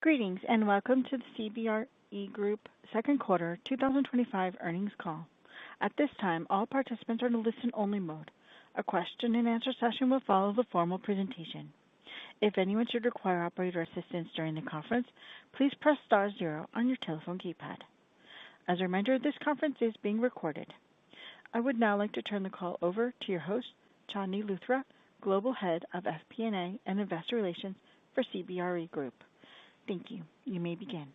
Greetings and welcome to the CBRE Group Second Quarter 2025 Earnings Call. At this time, all participants are in a listen-only mode. A question-and-answer session will follow the formal presentation. If anyone should require operator assistance during the conference, please press star zero on your telephone keypad. As a reminder, this conference is being recorded. I would now like to turn the call over to your host, Chandni Luthra, Global Head of FP&A and Investor Relations for CBRE Group. Thank you. You may begin.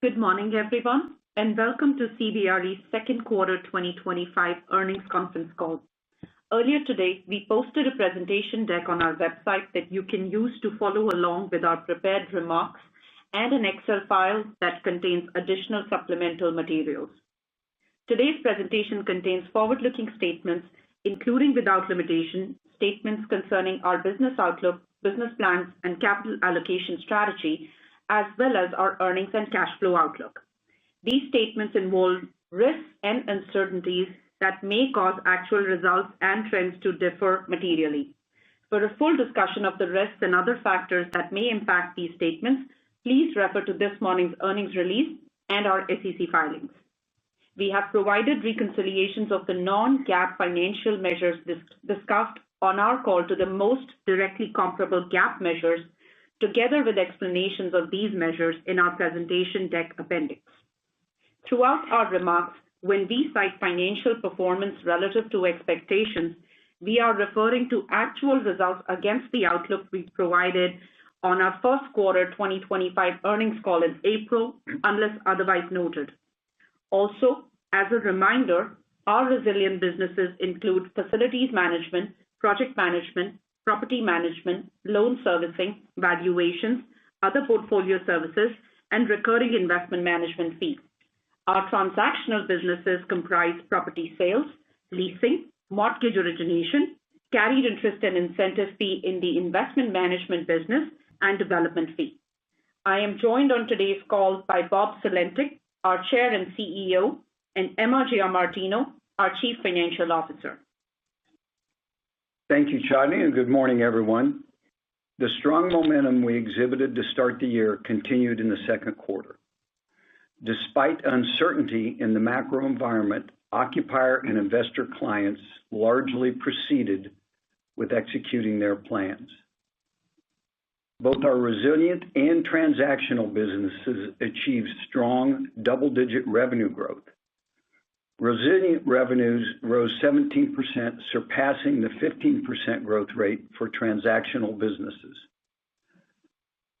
Good morning, everyone, and welcome to CBRE's Second Quarter 2025 Earnings Conference Call. Earlier today, we posted a presentation deck on our website that you can use to follow along with our prepared remarks and an Excel file that contains additional supplemental materials. Today's presentation contains forward-looking statements, including without limitation, statements concerning our business outlook, business plans, and capital allocation strategy, as well as our earnings and cash flow outlook. These statements involve risks and uncertainties that may cause actual results and trends to differ materially. For a full discussion of the risks and other factors that may impact these statements, please refer to this morning's earnings release and our SEC filings. We have provided reconciliations of the non-GAAP financial measures discussed on our call to the most directly comparable GAAP measures, together with explanations of these measures in our presentation deck appendix. Throughout our remarks, when we cite financial performance relative to expectations, we are referring to actual results against the outlook we provided on our first quarter 2025 earnings call in April, unless otherwise noted. Also, as a reminder, our resilient businesses include facilities management, project management, property management, loan servicing, valuations, other portfolio services, and recurring investment management fees. Our transactional businesses comprise property sales, leasing, mortgage origination, carried interest and incentive fee in the investment management business, and development fee. I am joined on today's call by Bob Sulentic, our Chair and CEO, and Emma Giamartino, our Chief Financial Officer. Thank you, Chandni, and good morning, everyone. The strong momentum we exhibited to start the year continued in the second quarter. Despite uncertainty in the macro environment, occupier and investor clients largely proceeded with executing their plans. Both our resilient and transactional businesses achieved strong double-digit revenue growth. Resilient revenues rose 17%, surpassing the 15% growth rate for transactional businesses.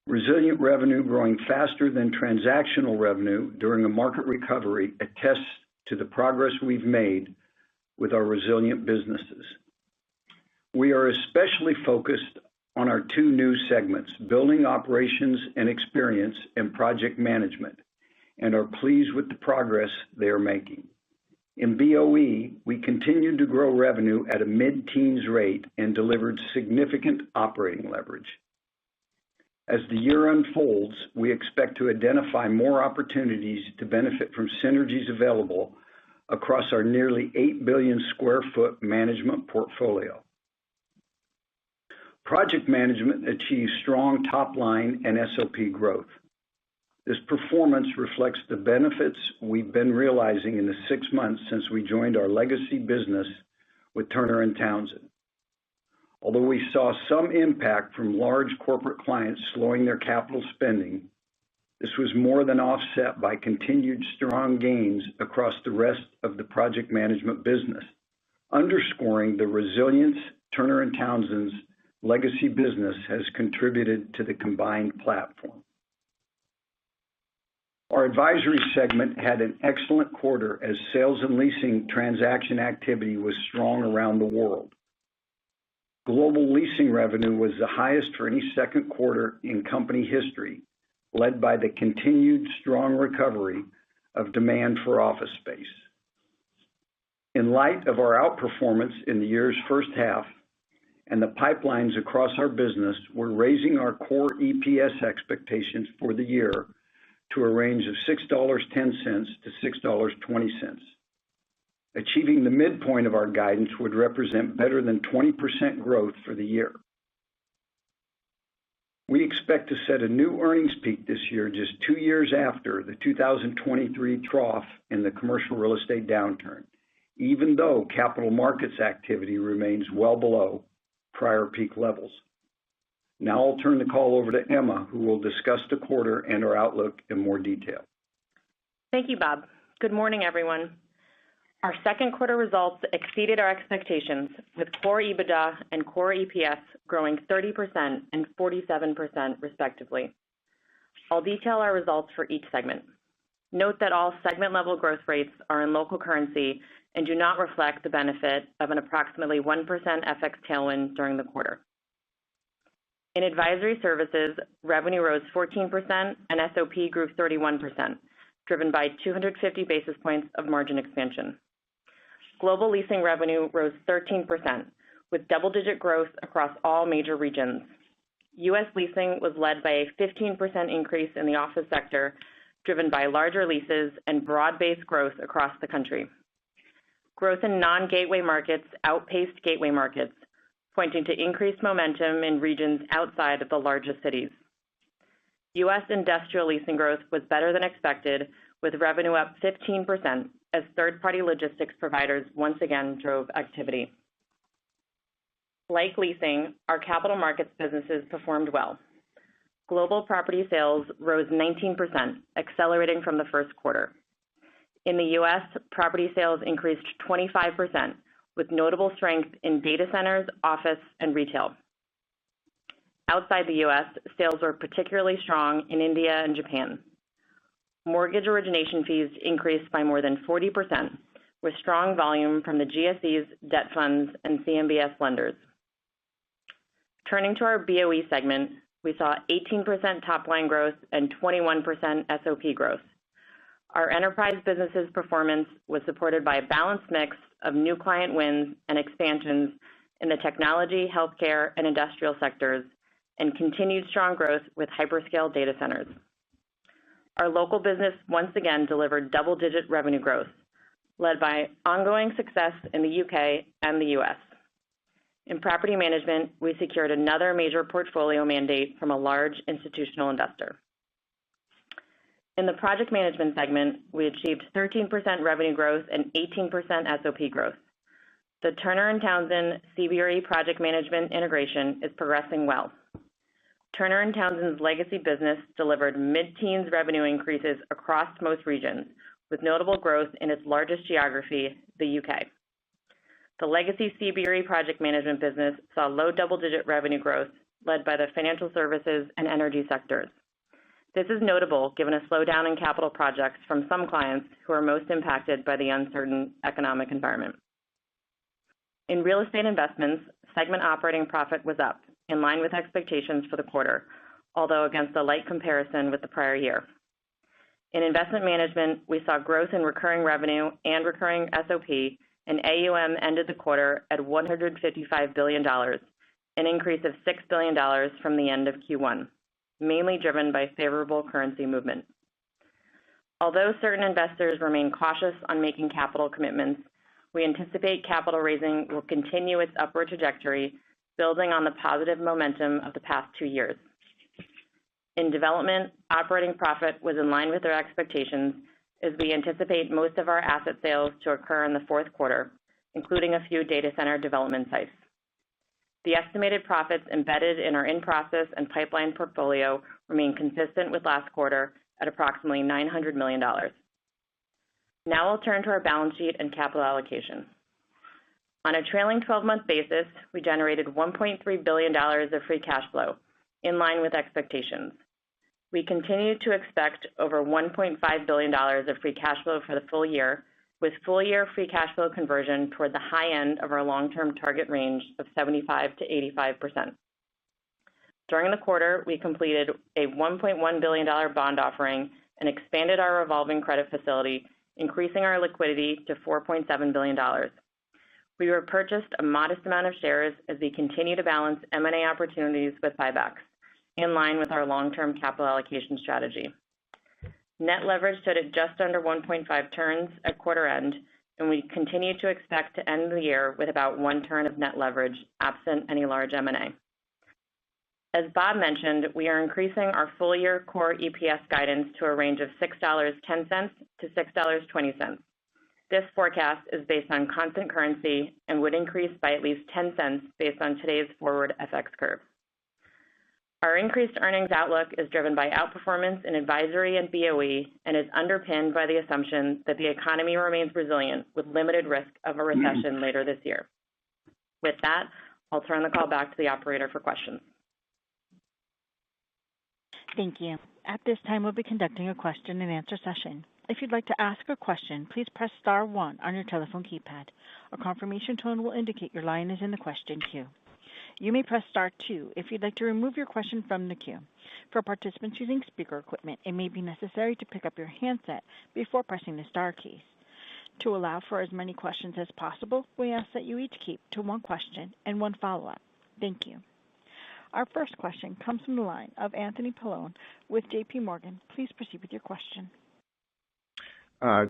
Resilient revenue growing faster than transactional revenue during a market recovery attests to the progress we've made with our resilient businesses. We are especially focused on our two new segments, building operations and experience and project management, and are pleased with the progress they are making. In BOE, we continued to grow revenue at a mid-teens rate and delivered significant operating leverage. As the year unfolds, we expect to identify more opportunities to benefit from synergies available across our nearly 8 billion square foot management portfolio. Project management achieved strong top-line and SOP growth. This performance reflects the benefits we've been realizing in the 6 months since we joined our legacy business with Turner & Townsend. Although we saw some impact from large corporate clients slowing their capital spending, this was more than offset by continued strong gains across the rest of the project management business, underscoring the resilience Turner & Townsend's legacy business has contributed to the combined platform. Our advisory segment had an excellent quarter as sales and leasing transaction activity was strong around the world. Global leasing revenue was the highest for any second quarter in company history, led by the continued strong recovery of demand for office space. In light of our outperformance in the year's first half and the pipelines across our business, we're raising our core EPS expectations for the year to a range of $6.10 to $6.20. Achieving the midpoint of our guidance would represent better than 20% growth for the year. We expect to set a new earnings peak this year, just 2 years after the 2023 trough in the commercial real estate downturn, even though capital markets activity remains well below prior peak levels. Now I'll turn the call over to Emma, who will discuss the quarter and our outlook in more detail. Thank you, Bob. Good morning, everyone. Our second quarter results exceeded our expectations, with core EBITDA and core EPS growing 30% and 47% respectively. I'll detail our results for each segment. Note that all segment-level growth rates are in local currency and do not reflect the benefit of an approximately 1% FX tailwind during the quarter. In advisory services, revenue rose 14% and SOP grew 31%, driven by 250 basis points of margin expansion. Global leasing revenue rose 13%, with double-digit growth across all major regions. U.S. leasing was led by a 15% increase in the office sector, driven by larger leases and broad-based growth across the country. Growth in non-gateway markets outpaced gateway markets, pointing to increased momentum in regions outside of the largest cities. U.S. industrial leasing growth was better than expected, with revenue up 15% as third-party logistics providers once again drove activity. Like leasing, our capital markets businesses performed well. Global property sales rose 19%, accelerating from the first quarter. In the U.S., property sales increased 25%, with notable strength in data centers, office, and retail. Outside the U.S., sales were particularly strong in India and Japan. Mortgage origination fees increased by more than 40%, with strong volume from the GSEs, debt funds, and CMBS lenders. Turning to our BOE segment, we saw 18% top-line growth and 21% SOP growth. Our enterprise businesses' performance was supported by a balanced mix of new client wins and expansions in the technology, healthcare, and industrial sectors, and continued strong growth with hyperscale data centers. Our local business once again delivered double-digit revenue growth, led by ongoing success in the UK and the US. In property management, we secured another major portfolio mandate from a large institutional investor. In the project management segment, we achieved 13% revenue growth and 18% SOP growth. The Turner & Townsend CBRE project management integration is progressing well. Turner & Townsend's legacy business delivered mid-teens revenue increases across most regions, with notable growth in its largest geography, the UK. The legacy CBRE project management business saw low double-digit revenue growth, led by the financial services and energy sectors. This is notable given a slowdown in capital projects from some clients who are most impacted by the uncertain economic environment. In real estate investments, segment operating profit was up, in line with expectations for the quarter, although against a light comparison with the prior year. In investment management, we saw growth in recurring revenue and recurring SOP, and AUM ended the quarter at $155 billion, an increase of $6 billion from the end of Q1, mainly driven by favorable currency movement. Although certain investors remain cautious on making capital commitments, we anticipate capital raising will continue its upward trajectory, building on the positive momentum of the past 2 years. In development, operating profit was in line with our expectations as we anticipate most of our asset sales to occur in the fourth quarter, including a few data center development sites. The estimated profits embedded in our in-process and pipeline portfolio remain consistent with last quarter at approximately $900 million. Now I'll turn to our balance sheet and capital allocation. On a trailing 12-month basis, we generated $1.3 billion of free cash flow, in line with expectations. We continue to expect over $1.5 billion of free cash flow for the full year, with full-year free cash flow conversion toward the high end of our long-term target range of 75 to 85%. During the quarter, we completed a $1.1 billion bond offering and expanded our revolving credit facility, increasing our liquidity to $4.7 billion. We repurchased a modest amount of shares as we continue to balance M&A opportunities with buybacks, in line with our long-term capital allocation strategy. Net leverage stood at just under 1.5 turns at quarter end, and we continue to expect to end the year with about 1 turn of net leverage, absent any large M&A. As Bob mentioned, we are increasing our full-year core EPS guidance to a range of $6.10 to $6.20. This forecast is based on constant currency and would increase by at least 10 cents based on today's forward FX curve. Our increased earnings outlook is driven by outperformance in advisory and BOE and is underpinned by the assumption that the economy remains resilient with limited risk of a recession later this year. With that, I'll turn the call back to the operator for questions. Thank you. At this time, we'll be conducting a question and answer session. If you'd like to ask a question, please press star 1 on your telephone keypad. A confirmation tone will indicate your line is in the question queue. You may press star 2 if you'd like to remove your question from the queue. For participants using speaker equipment, it may be necessary to pick up your handset before pressing the star keys. To allow for as many questions as possible, we ask that you each keep to one question and one follow-up. Thank you. Our first question comes from the line of Anthony Paolone with JP Morgan. Please proceed with your question.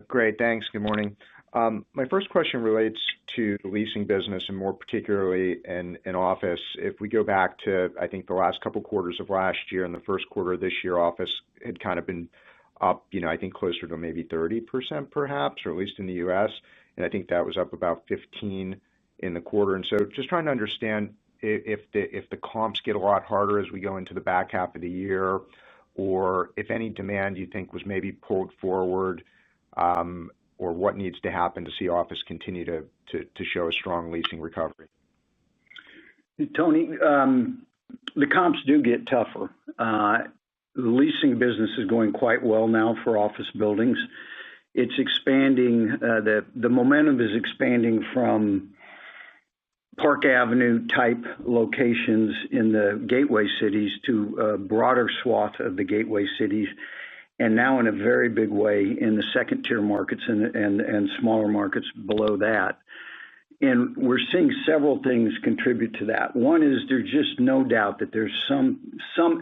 Great, thanks. Good morning. My first question relates to the leasing business and more particularly in office. If we go back to, I think, the last couple quarters of last year and the first quarter of this year, office had kind of been up, I think closer to maybe 30% perhaps, or at least in the U.S. And I think that was up about 15 in the quarter. And so just trying to understand if the comps get a lot harder as we go into the back half of the year, or if any demand you think was maybe pulled forward, or what needs to happen to see office continue to show a strong leasing recovery? Tony, the comps do get tougher. The leasing business is going quite well now for office buildings. It's expanding. The momentum is expanding from Park Avenue type locations in the gateway cities to a broader swath of the gateway cities, and now in a very big way in the second tier markets and smaller markets below that. And we're seeing several things contribute to that. One is there's just no doubt that there's some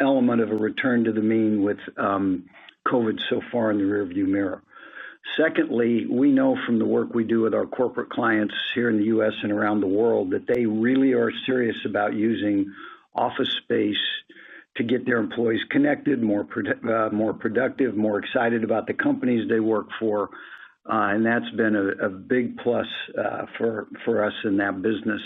element of a return to the mean with COVID so far in the rearview mirror. Secondly, we know from the work we do with our corporate clients here in the U.S. and around the world that they really are serious about using office space to get their employees connected, more productive, more excited about the companies they work for. And that's been a big plus for us in that business.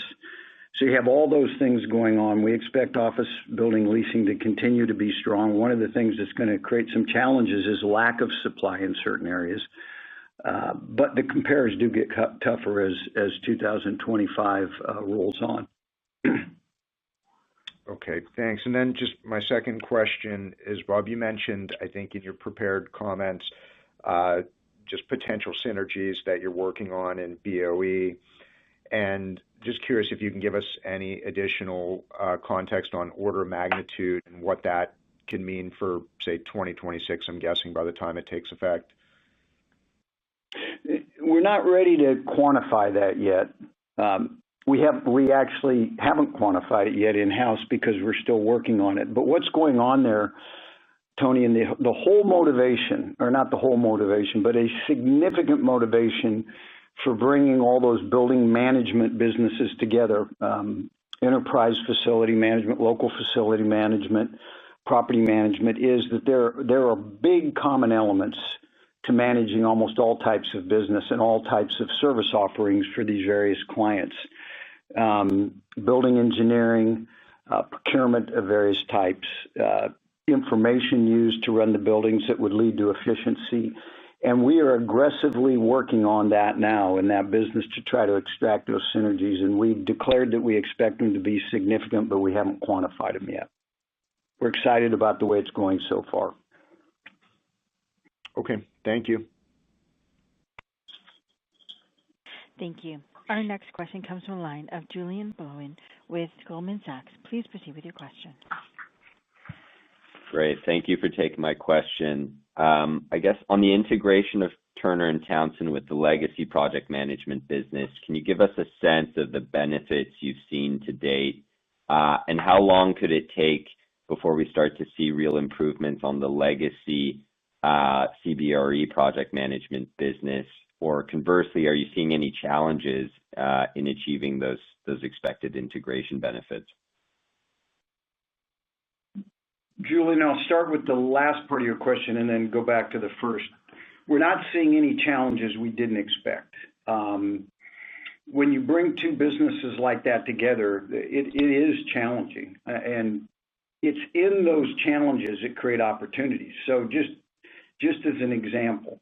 So you have all those things going on. We expect office building leasing to continue to be strong. One of the things that's going to create some challenges is lack of supply in certain areas. But the compares do get tougher as 2025 rolls on. Okay, thanks. And then just my second question is, Bob, you mentioned, I think in your prepared comments, just potential synergies that you're working on in BOE. And just curious if you can give us any additional context on order of magnitude and what that can mean for, say, 2026, I'm guessing, by the time it takes effect. We're not ready to quantify that yet. We actually haven't quantified it yet in-house because we're still working on it. But what's going on there, Tony, and the whole motivation, or not the whole motivation, but a significant motivation for bringing all those building management businesses together, enterprise facility management, local facility management, property management, is that there are big common elements to managing almost all types of business and all types of service offerings for these various clients. Building engineering, procurement of various types, information used to run the buildings that would lead to efficiency. And we are aggressively working on that now in that business to try to extract those synergies. And we've declared that we expect them to be significant, but we haven't quantified them yet. We're excited about the way it's going so far. Okay, thank you. Thank you. Our next question comes from the line of Julien Blouin with Goldman Sachs. Please proceed with your question. Great. Thank you for taking my question. I guess on the integration of Turner & Townsend with the legacy project management business, can you give us a sense of the benefits you've seen to date? And how long could it take before we start to see real improvements on the legacy CBRE project management business? Or conversely, are you seeing any challenges in achieving those expected integration benefits? Julian, I'll start with the last part of your question and then go back to the first. We're not seeing any challenges we didn't expect. When you bring two businesses like that together, it is challenging. And it's in those challenges that create opportunities. So just as an example,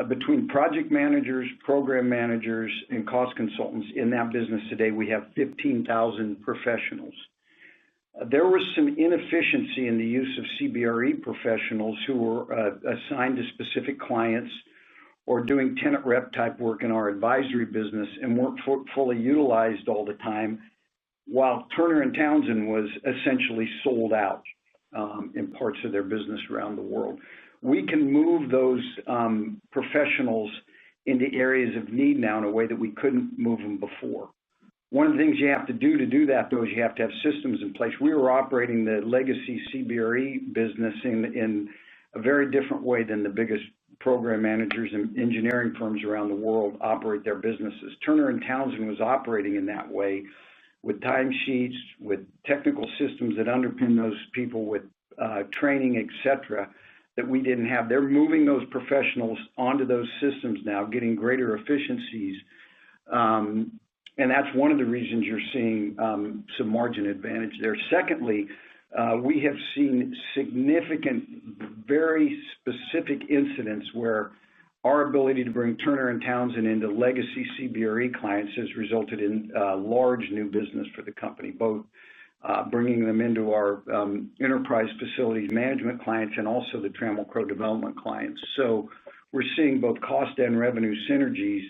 between project managers, program managers, and cost consultants in that business today, we have 15,000 professionals. There was some inefficiency in the use of CBRE professionals who were assigned to specific clients or doing tenant rep type work in our advisory business and weren't fully utilized all the time, while Turner & Townsend was essentially sold out in parts of their business around the world. We can move those professionals into areas of need now in a way that we couldn't move them before. One of the things you have to do that, though, is you have to have systems in place. We were operating the legacy CBRE business in a very different way than the biggest program managers and engineering firms around the world operate their businesses. Turner & Townsend was operating in that way with timesheets, with technical systems that underpin those people, with training, et cetera, that we didn't have. They're moving those professionals onto those systems now, getting greater efficiencies. And that's one of the reasons you're seeing some margin advantage there. Secondly, we have seen significant, very specific incidents where our ability to bring Turner & Townsend into legacy CBRE clients has resulted in large new business for the company, both bringing them into our enterprise facilities management clients and also the Trammell Crow development clients. So we're seeing both cost and revenue synergies,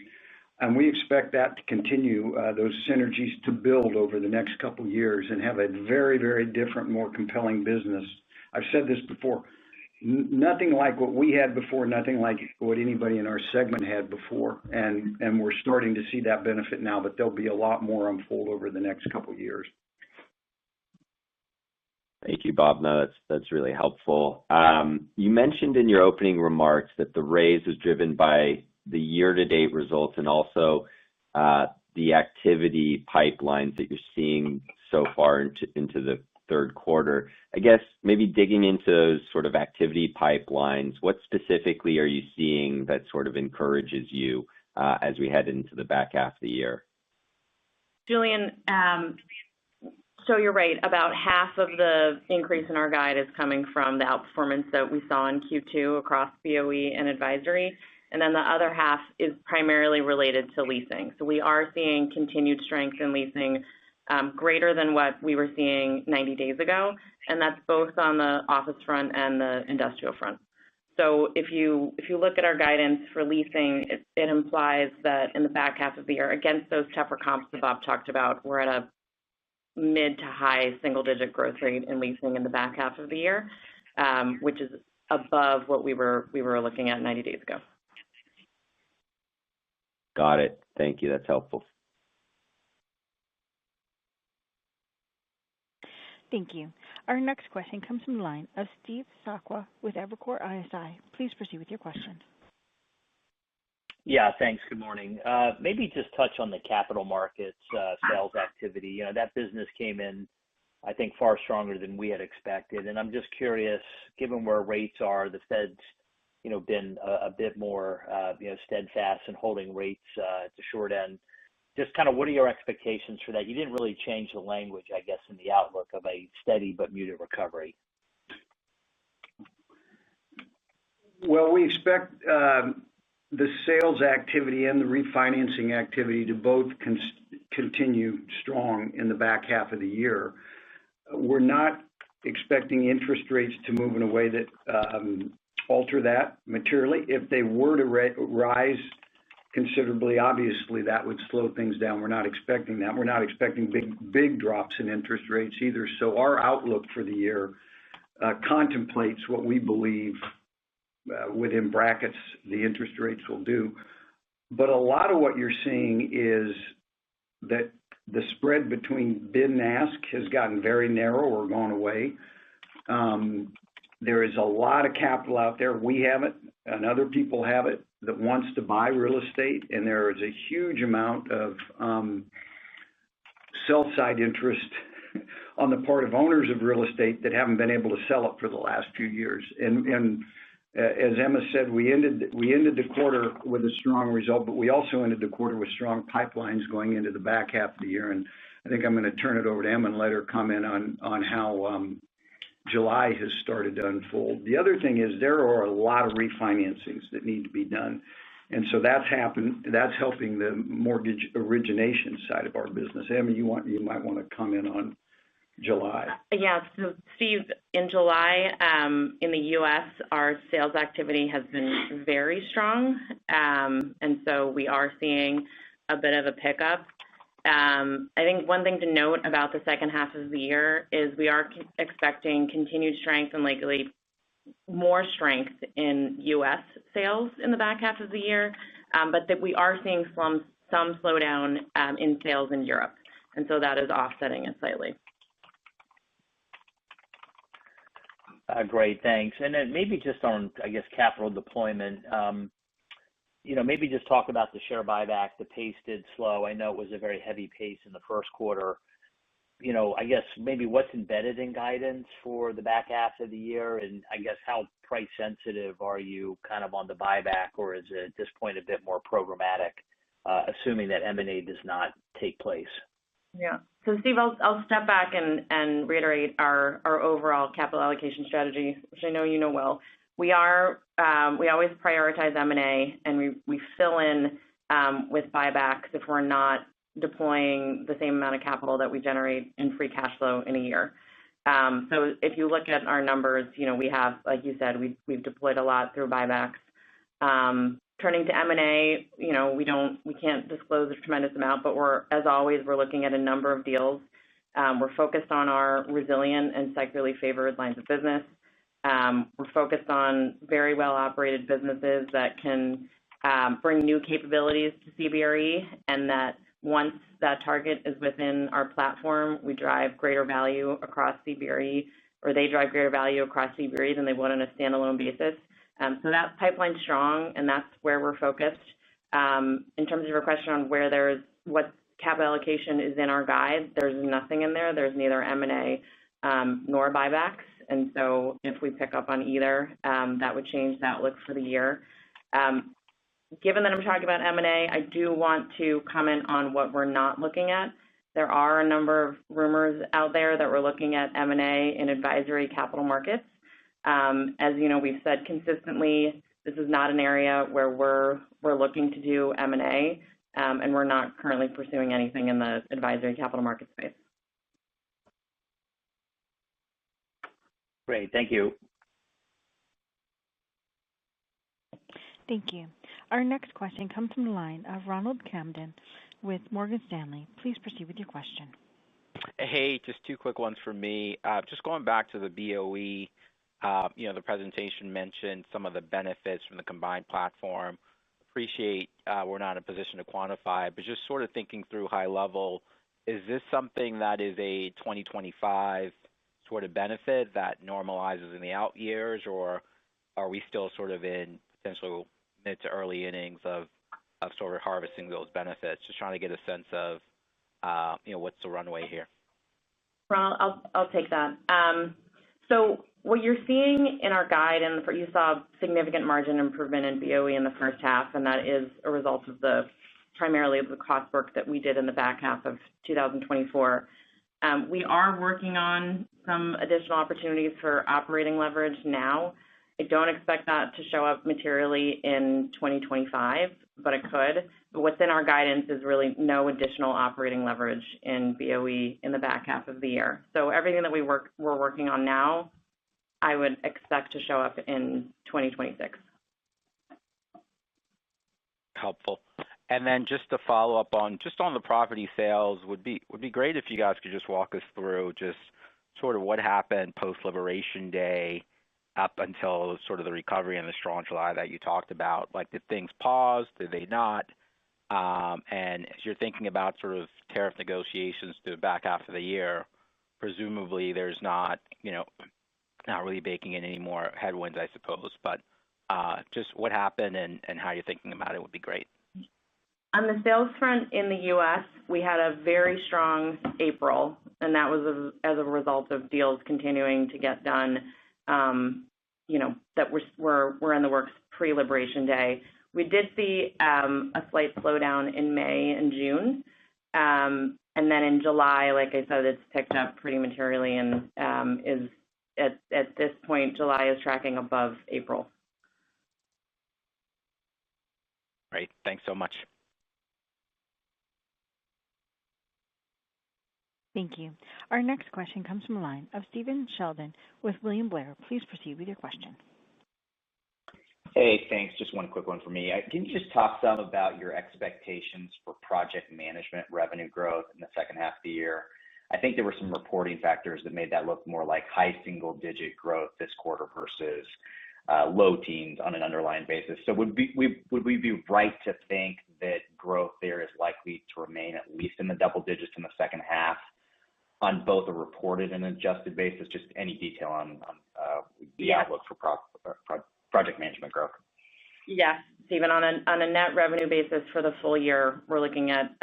and we expect that to continue, those synergies to build over the next couple of years and have a very, very different, more compelling business. I've said this before, nothing like what we had before, nothing like what anybody in our segment had before, and we're starting to see that benefit now, but there'll be a lot more unfold over the next couple of years. Thank you, Bob. No, that's really helpful. You mentioned in your opening remarks that the raise was driven by the year-to-date results and also the activity pipelines that you're seeing so far into the third quarter. I guess maybe digging into those sort of activity pipelines, what specifically are you seeing that sort of encourages you as we head into the back half of the year? Julian, so you're right. About half of the increase in our guide is coming from the outperformance that we saw in Q2 across BOE and advisory. And then the other half is primarily related to leasing. So we are seeing continued strength in leasing, greater than what we were seeing 90 days ago. And that's both on the office front and the industrial front. So if you look at our guidance for leasing, it implies that in the back half of the year, against those tougher comps that Bob talked about, we're at a mid to high single-digit growth rate in leasing in the back half of the year, which is above what we were looking at 90 days ago. Got it. Thank you. That's helpful. Thank you. Our next question comes from the line of Steve Sakwa with Evercore ISI. Please proceed with your question. Yeah, thanks. Good morning. Maybe just touch on the capital markets sales activity. You know, that business came in, I think, far stronger than we had expected. And I'm just curious, given where rates are, the Fed's, been a bit more, steadfast in holding rates at the short end. Just kind of what are your expectations for that? You didn't really change the language, I guess, in the outlook of a steady but muted recovery. Well, we expect the sales activity and the refinancing activity to both continue strong in the back half of the year. We're not expecting interest rates to move in a way that alter that materially. If they were to rise considerably, obviously that would slow things down. We're not expecting that. We're not expecting big drops in interest rates either. So our outlook for the year contemplates what we believe within brackets the interest rates will do. But a lot of what you're seeing is that the spread between bid and ask has gotten very narrow or gone away. There is a lot of capital out there. We have it and other people have it that wants to buy real estate, and there is a huge amount of sell-side interest on the part of owners of real estate that haven't been able to sell it for the last few years. And as Emma said, we ended the quarter with a strong result, but we also ended the quarter with strong pipelines going into the back half of the year. And I think I'm going to turn it over to Emma and let her comment on how July has started to unfold. The other thing is there are a lot of refinancings that need to be done. And so that's happened. That's helping the mortgage origination side of our business. Emma, you might want to comment on July. Yeah, so Steve, in July, in the U.S., our sales activity has been very strong, and so we are seeing a bit of a pickup. I think one thing to note about the second half of the year is we are expecting continued strength and likely more strength in U.S. sales in the back half of the year, but that we are seeing some slowdown in sales in Europe, and so that is offsetting it slightly. Great, thanks. And then maybe just on, I guess, capital deployment, maybe just talk about the share buyback. The pace did slow. I know it was a very heavy pace in the first quarter. I guess maybe what's embedded in guidance for the back half of the year, and I guess how price sensitive are you kind of on the buyback, or is it at this point a bit more programmatic, assuming that M&A does not take place? Yeah. So Steve, I'll step back and reiterate our overall capital allocation strategy, which I know you know well. We always prioritize M&A, and we fill in with buybacks if we're not deploying the same amount of capital that we generate in free cash flow in a year. So if you look at our numbers, we have, like you said, we've deployed a lot through buybacks. Turning to M&A, we can't disclose a tremendous amount, but as always, we're looking at a number of deals. We're focused on our resilient and secularly favored lines of business. We're focused on very well operated businesses that can bring new capabilities to CBRE, and that once that target is within our platform, we drive greater value across CBRE, or they drive greater value across CBRE than they would on a standalone basis. So that pipeline's strong, and that's where we're focused. In terms of your question on what capital allocation is in our guide, there's nothing in there. There's neither M&A nor buybacks. And so if we pick up on either, that would change the outlook for the year. Given that I'm talking about M&A, I do want to comment on what we're not looking at. There are a number of rumors out there that we're looking at M&A in advisory capital markets. As you know, we've said consistently, this is not an area where we're looking to do M&A, and we're not currently pursuing anything in the advisory capital market space. Great, thank you. Thank you. Our next question comes from the line of Ronald Kamdem with Morgan Stanley. Please proceed with your question. Hey, just two quick ones for me. Just going back to the BOE, the presentation mentioned some of the benefits from the combined platform. Appreciate we're not in a position to quantify, but just sort of thinking through high level, is this something that is a 2025 sort of benefit that normalizes in the out years, or are we still sort of in potential mid to early innings of sort of harvesting those benefits? Just trying to get a sense of, what's the runway here? Ron, I'll take that. So what you're seeing in our guide, and you saw significant margin improvement in BOE in the first half, and that is a result of primarily the cost work that we did in the back half of 2024. We are working on some additional opportunities for operating leverage now. I don't expect that to show up materially in 2025, but it could. But what's in our guidance is really no additional operating leverage in BOE in the back half of the year. So everything that we're working on now, I would expect to show up in 2026. Helpful. And then just to follow up on the property sales, would be great if you guys could just walk us through just sort of what happened post-Liberation Day up until sort of the recovery and the strong July that you talked about. Like, did things pause? Did they not? And as you're thinking about sort of tariff negotiations to the back half of the year, presumably there's not really baking in any more headwinds, I suppose. But just what happened and how you're thinking about it would be great. On the sales front in the U.S., we had a very strong April, and that was as a result of deals continuing to get done, that were in the works pre-Liberation Day. We did see a slight slowdown in May and June, and then in July, like I said, it's picked up pretty materially and is at this point, July is tracking above April. Great. Thanks so much. Thank you. Our next question comes from the line of Stephen Sheldon with William Blair. Please proceed with your question. Hey, thanks. Just one quick one for me. Can you just talk some about your expectations for project management revenue growth in the second half of the year? I think there were some reporting factors that made that look more like high single-digit growth this quarter versus low teens on an underlying basis. So would we be right to think that growth there is likely to remain at least in the double digits in the second half on both a reported and adjusted basis? Just any detail on the outlook for project management growth. Yes, Stephen, on a net revenue basis for the full year, we're looking at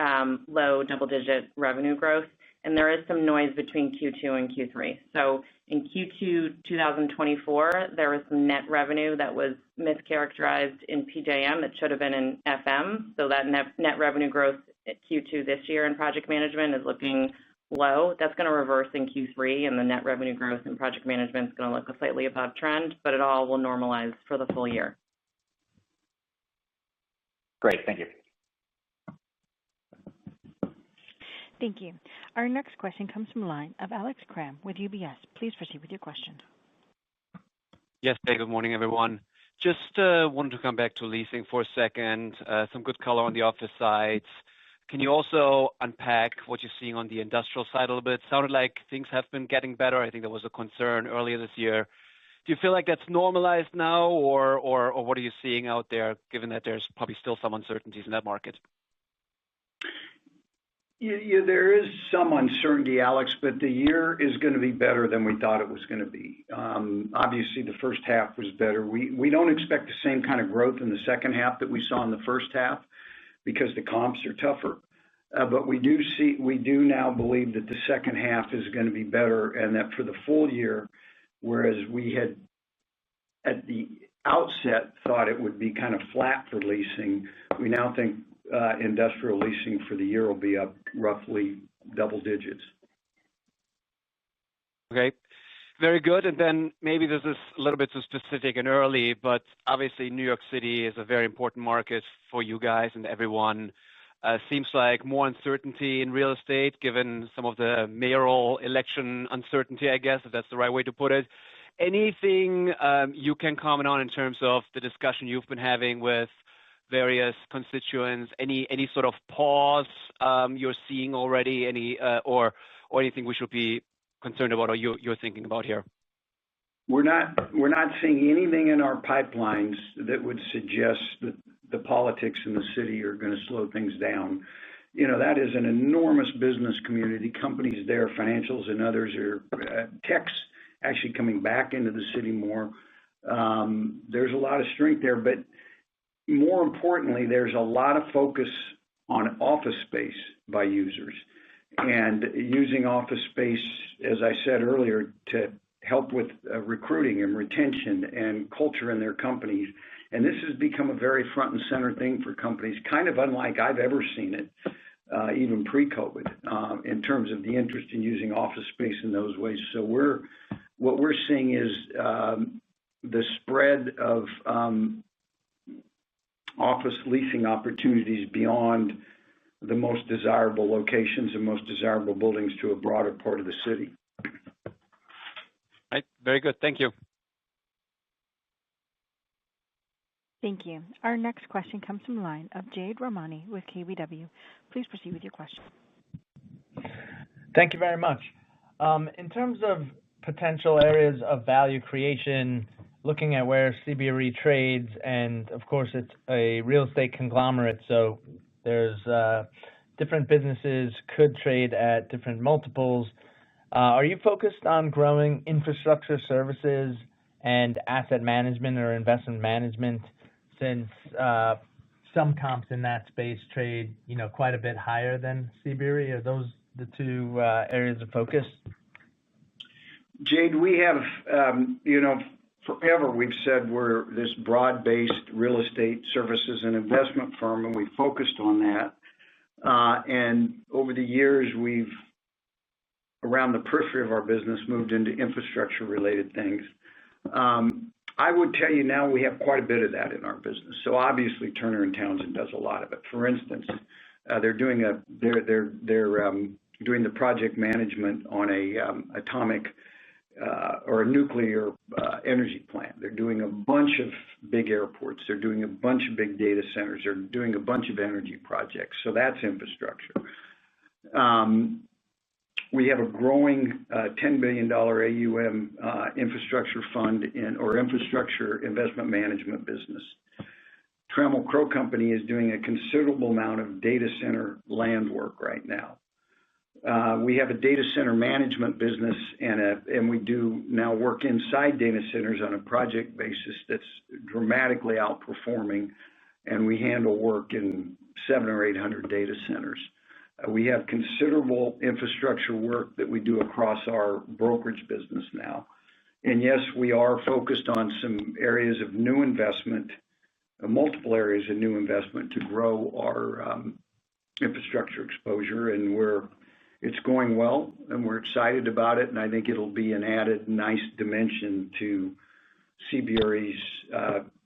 low double-digit revenue growth, and there is some noise between Q2 and Q3. So in Q2 2024, there was some net revenue that was mischaracterized in PJM that should have been in FM. So that net revenue growth at Q2 this year in project management is looking low. That's going to reverse in Q3, and the net revenue growth in project management is going to look slightly above trend, but it all will normalize for the full year. Great, thank you. Thank you. Our next question comes from the line of Alex Kramm with UBS. Please proceed with your question. Yes, hey, good morning, everyone. Just wanted to come back to leasing for a second. Some good color on the office side. Can you also unpack what you're seeing on the industrial side a little bit? Sounded like things have been getting better. I think there was a concern earlier this year. Do you feel like that's normalized now, or what are you seeing out there, given that there's probably still some uncertainties in that market? Yeah, there is some uncertainty, Alex, but the year is going to be better than we thought it was going to be. Obviously, the first half was better. We don't expect the same kind of growth in the second half that we saw in the first half because the comps are tougher. But we do now believe that the second half is going to be better, and that for the full year, whereas we had at the outset thought it would be kind of flat for leasing, we now think industrial leasing for the year will be up roughly double digits. Okay, very good. And then maybe this is a little bit too specific and early, but obviously New York City is a very important market for you guys and everyone. Seems like more uncertainty in real estate, given some of the mayoral election uncertainty, I guess, if that's the right way to put it. Anything you can comment on in terms of the discussion you've been having with various constituents? Any sort of pause you're seeing already? Or anything we should be concerned about, or you're thinking about here? We're not seeing anything in our pipelines that would suggest that the politics in the city are going to slow things down. You know, that is an enormous business community. Companies there, financials and others, are tech's actually coming back into the city more. There's a lot of strength there, but more importantly, there's a lot of focus on office space by users and using office space, as I said earlier, to help with recruiting and retention and culture in their companies. And this has become a very front and center thing for companies, kind of unlike I've ever seen it, even pre-COVID, in terms of the interest in using office space in those ways. So what we're seeing is the spread of office leasing opportunities beyond the most desirable locations and most desirable buildings to a broader part of the city. Right. Very good. Thank you. Thank you. Our next question comes from the line of Jade Rahmani with KBW. Please proceed with your question. Thank you very much. In terms of potential areas of value creation, looking at where CBRE trades, and of course it's a real estate conglomerate, so there's different businesses could trade at different multiples. Are you focused on growing infrastructure services and asset management or investment management, since some comps in that space trade, quite a bit higher than CBRE? Are those the two areas of focus? Jade, we have, forever we've said we're this broad-based real estate services and investment firm, and we focused on that. And over the years, we've, around the periphery of our business, moved into infrastructure-related things. I would tell you now we have quite a bit of that in our business. So obviously, Turner & Townsend does a lot of it. For instance, they're doing the project management on a atomic or a nuclear energy plant. They're doing a bunch of big airports. They're doing a bunch of big data centers. They're doing a bunch of energy projects. So that's infrastructure. We have a growing $10 billion AUM infrastructure fund or infrastructure investment management business. Trammell Crow Company is doing a considerable amount of data center land work right now. We have a data center management business, and we do now work inside data centers on a project basis that's dramatically outperforming, and we handle work in 700 or 800 data centers. We have considerable infrastructure work that we do across our brokerage business now. And yes, we are focused on some areas of new investment, multiple areas of new investment to grow our infrastructure exposure, and it's going well, and we're excited about it, and I think it'll be an added nice dimension to CBRE's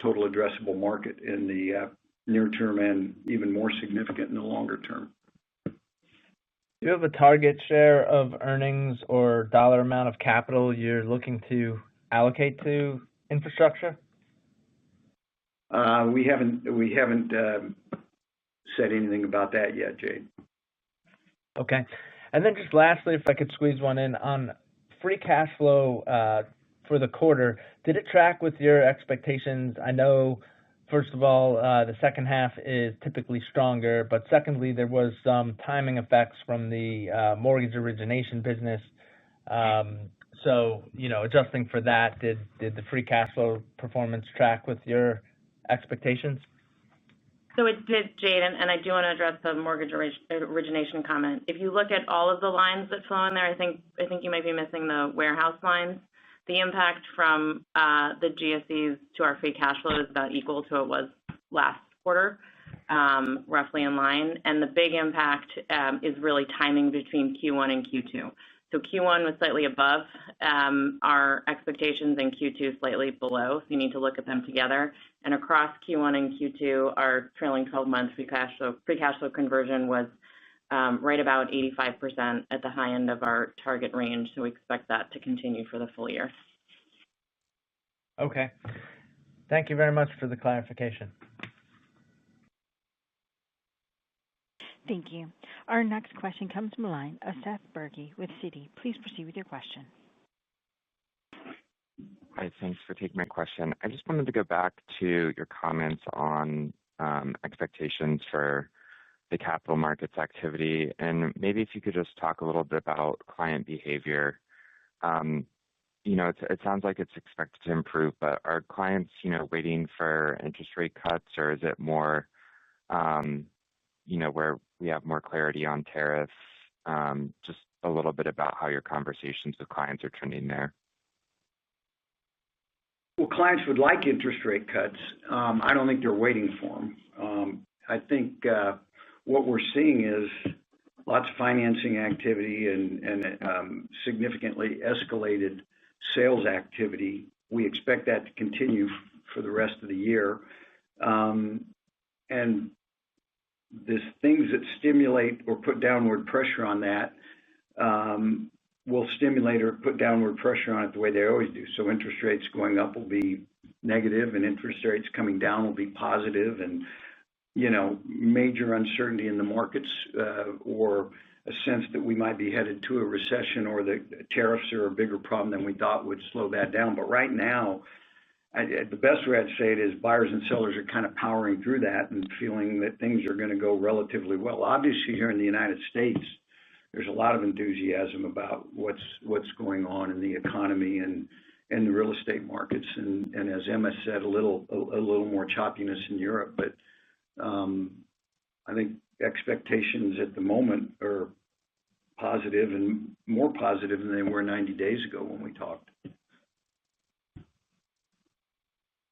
total addressable market in the near term and even more significant in the longer term. Do you have a target share of earnings or dollar amount of capital you're looking to allocate to infrastructure? We haven't said anything about that yet, Jade. Okay. And then just lastly, if I could squeeze one in on free cash flow for the quarter, did it track with your expectations? I know, first of all, the second half is typically stronger, but secondly, there was some timing effects from the mortgage origination business. So, adjusting for that, did the free cash flow performance track with your expectations? So it did, Jade, and I do want to address the mortgage origination comment. If you look at all of the lines that flow in there, I think you might be missing the warehouse lines. The impact from the GSEs to our free cash flow is about equal to what it was last quarter, roughly in line. And the big impact is really timing between Q1 and Q2. So Q1 was slightly above our expectations, and Q2 slightly below. So you need to look at them together. And across Q1 and Q2, our trailing 12-month free cash flow conversion was right about 85% at the high end of our target range. So we expect that to continue for the full year. Okay. Thank you very much for the clarification. Thank you. Our next question comes from the line of Seth Bergey with Citi. Please proceed with your question. Hi, thanks for taking my question. I just wanted to go back to your comments on expectations for the capital markets activity, and maybe if you could just talk a little bit about client behavior. It sounds like it's expected to improve, but are clients, waiting for interest rate cuts, or is it more, where we have more clarity on tariffs? Just a little bit about how your conversations with clients are trending there. Well, clients would like interest rate cuts. I don't think they're waiting for them. I think what we're seeing is lots of financing activity and significantly escalated sales activity. We expect that to continue for the rest of the year. And these things that stimulate or put downward pressure on that will stimulate or put downward pressure on it the way they always do. So interest rates going up will be negative, and interest rates coming down will be positive, and major uncertainty in the markets or a sense that we might be headed to a recession or the tariffs are a bigger problem than we thought would slow that down. But right now, the best way I'd say it is buyers and sellers are kind of powering through that and feeling that things are going to go relatively well. Obviously, here in the United States, there's a lot of enthusiasm about what's going on in the economy and the real estate markets. And as Emma said, a little more choppiness in Europe. But I think expectations at the moment are positive and more positive than they were 90 days ago when we talked.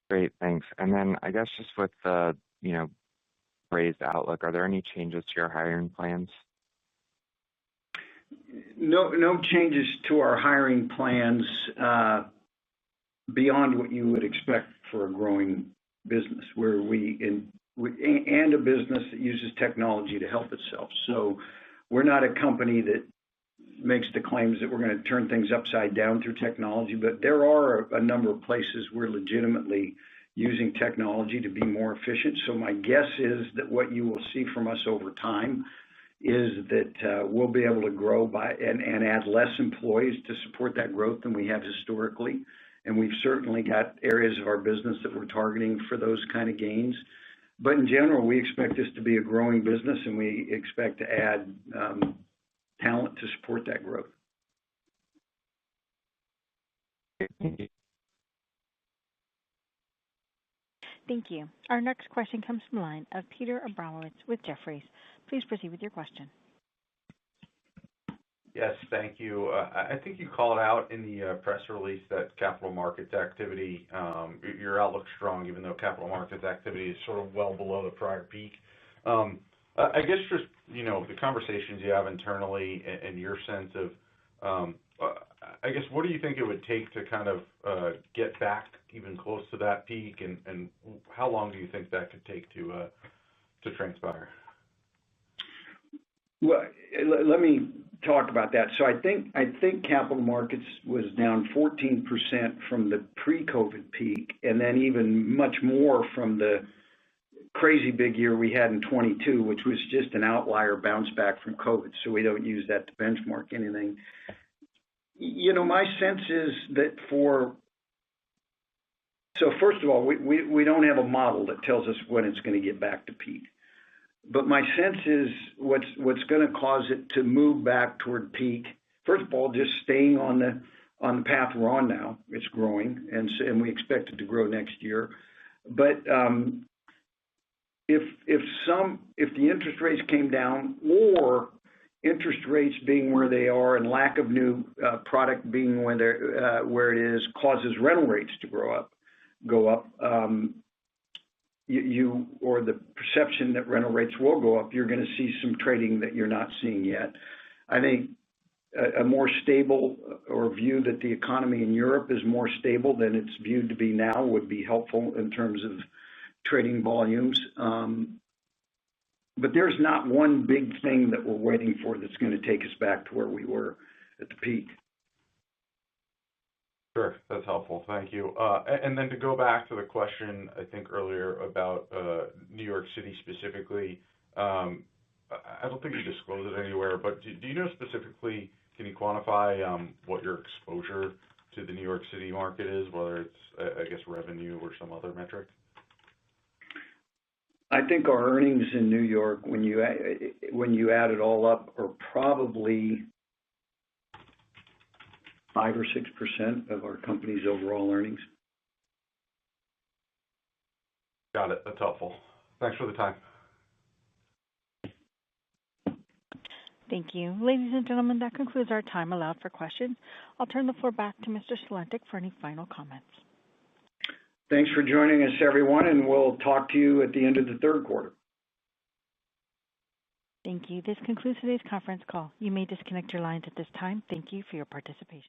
Great, thanks. And then I guess just with the, raised outlook, are there any changes to your hiring plans? No changes to our hiring plans beyond what you would expect for a growing business, where and a business that uses technology to help itself. So we're not a company that makes the claims that we're going to turn things upside down through technology, but there are a number of places we're legitimately using technology to be more efficient. So my guess is that what you will see from us over time is that we'll be able to grow and add less employees to support that growth than we have historically. And we've certainly got areas of our business that we're targeting for those kind of gains. But in general, we expect this to be a growing business, and we expect to add talent to support that growth. Thank you. Our next question comes from the line of Peter Abramowitz with Jefferies. Please proceed with your question. Yes, thank you. I think you called out in the press release that capital markets activity, your outlook's strong, even though capital markets activity is sort of well below the prior peak. I guess just, the conversations you have internally and your sense of, I guess, what do you think it would take to kind of get back even close to that peak, and how long do you think that could take to transpire? Well, let me talk about that. So I think capital markets was down 14% from the pre-COVID peak, and then even much more from the crazy big year we had in 22, which was just an outlier bounce back from COVID. So we don't use that to benchmark anything. My sense is that so first of all, we don't have a model that tells us when it's going to get back to peak. But my sense is what's going to cause it to move back toward peak, first of all, just staying on the path we're on now. It's growing, and we expect it to grow next year. But if the interest rates came down, or interest rates being where they are and lack of new product being where it is causes rental rates to go up, or the perception that rental rates will go up, you're going to see some trading that you're not seeing yet. I think a more stable or view that the economy in Europe is more stable than it's viewed to be now would be helpful in terms of trading volumes. But there's not one big thing that we're waiting for that's going to take us back to where we were at the peak. Sure, that's helpful. Thank you. And then to go back to the question, I think earlier about New York City specifically, I don't think you disclosed it anywhere, but do you know specifically, can you quantify what your exposure to the New York City market is, whether it's, I guess, revenue or some other metric? I think our earnings in New York, when you add it all up, are probably 5 or 6% of our company's overall earnings. Got it. That's helpful. Thanks for the time. Thank you. Ladies and gentlemen, that concludes our time allowed for questions. I'll turn the floor back to Mr. Sulentic for any final comments. Thanks for joining us, everyone, and we'll talk to you at the end of the third quarter. Thank you. This concludes today's conference call. You may disconnect your lines at this time. Thank you for your participation.